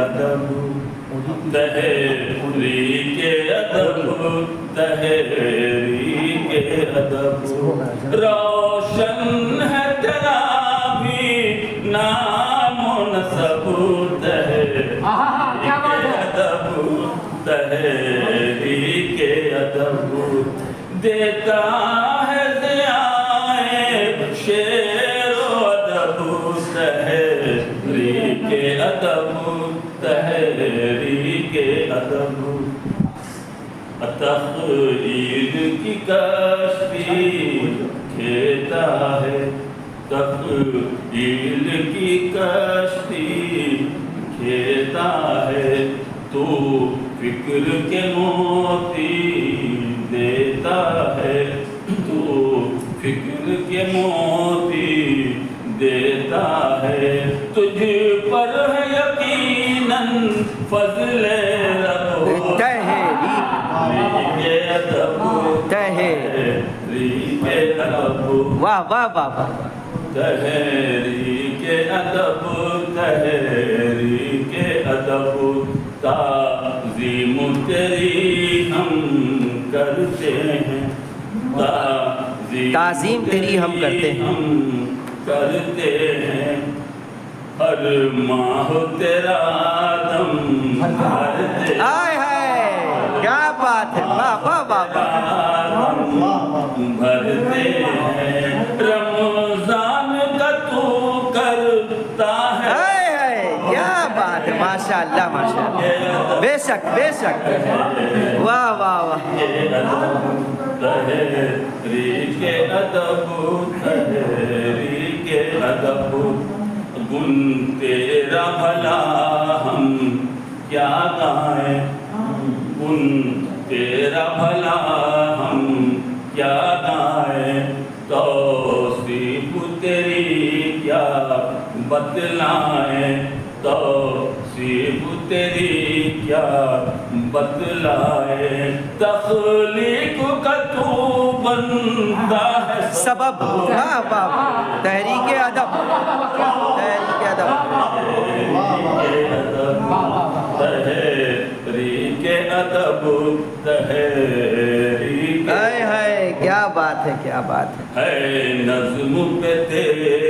ادب تحریک ادب تحریک ادب روشن ہے تیرا بھی نام و نسب تحریک ادب تحریک ادب دیتا ہے ضیاء شعر و ادب تحریک ادب تحریک ادب تخیل کی کشتی کھیتا ہے تخیل کی کشتی کھیتا ہے تو فکر کے موتی دیتا ہے تو فکر کے موتی دیتا ہے تجھ پر ہے یقیناً فضل رب تحریک ادب تحریک ادب واہ واہ واہ واہ تحریک ادب تحریک ادب تعظیم تیری ہم کرتے ہیں تعظیم تیری ہم کرتے ہیں ہم کرتے ہیں ہر ماہ تیرا دم بھرتے آئے ہائے کیا بات ہے واہ واہ واہ بھرتے ہیں رمضان کا تو کرتا ہے کیا بات ہے ماشاءاللہ ماشاءاللہ بے شک بے شک واہ واہ واہ تحریک ادب تحریک ادب گن تیرا بھلا ہم کیا گائیں گن تیرا بھلا ہم کیا گائیں توصیف تیری کیا بتلائیں توصیف تیری کیا بتلائیں تخلیق کا تو بندہ ہے سبب واہ واہ تحریک ادب تحریک ادب تحریک ادب تحریک ہائے ہائے کیا بات ہے ہے نظم پہ تیرے